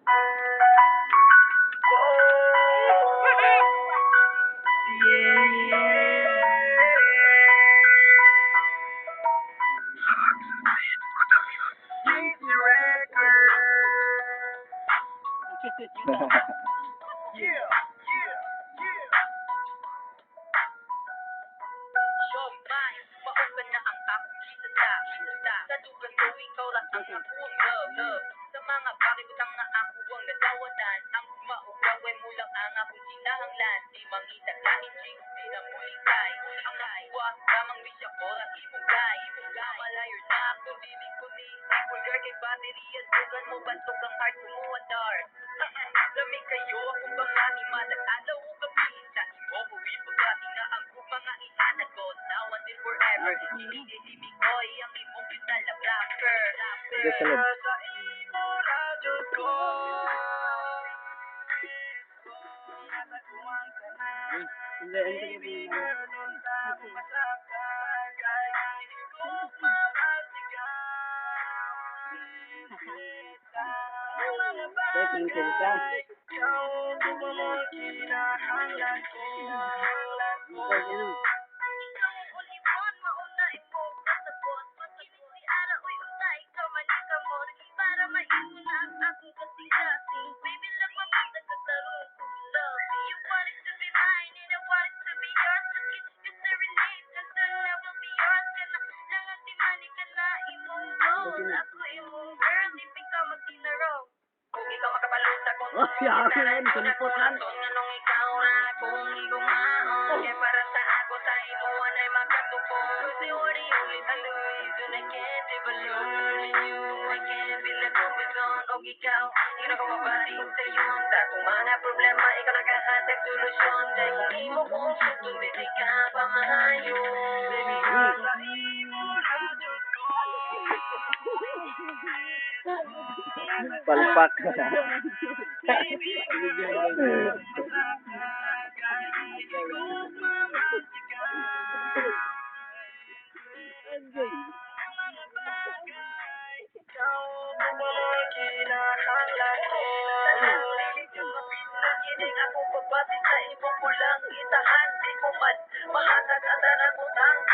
Sa mga pakibutang na ako ang nasawadan. Ang maugaway mo lang ang akong kinahanglan. Di mangita kahit chicks, di na muling kay. Ang nakuha, tamang misya ko, ang ibugay. Malayor na akong dilig ko ni Ipulgar kay baterya. Sugan mo, bantok ang heart mo, andar. Lamig kayo, akong bangani, matag-alaw o gabi. Sa imo, buwi pagkati na ang mga inanagot. Now until forever, hindi ko ang imong kita na rapper. Oh, siya ako yun. Sulpot lang. Anong ikaw na kung igumahon. Kaya para sa ako sa inuwan ay makatupon. Kasi you're the only reason I can't ever learn you. I can't be let go on. O ikaw, hindi na ko mabating sa yun. Sa kung mga problema, ikaw nakahatag solusyon. Dahil kung di mo kung sutong, di ka pa mahayo. Baby, sa inuwan Palpak.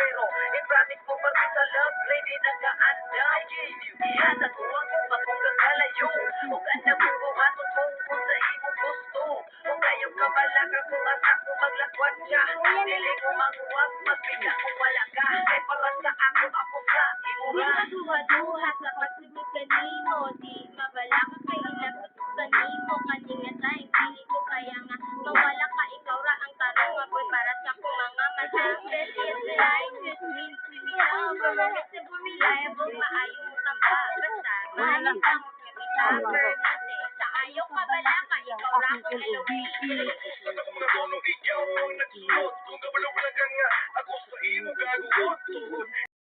pero i-promise mo pag sa love lady nag-aanda I gave you ihasa ko ako bakong kakalayo o ganda mo buhaton kung sa imong gusto o kayo kabalaka kung asa ko maglakwat siya dili ko manguwag magpika kung wala ka kay para sa ako sa imo Di maduha-duha sa pagsugod kanimo. Di mabalaka kay ilang gustusan nimo. Kaninga tayong pili ko kaya nga mawala ka ikaw ra ang tarong ako'y para sa kong mga mata. Best life is mean to me. Unpredictable, reliable, maayo mo ka ba? Basta, mahalin ka mo nga kita. Permite, sa ayaw mabalaka ikaw ra akong eloquent. Ikaw ang nagsuot, kung kabalaw ka nga, ako sa imo gaguot.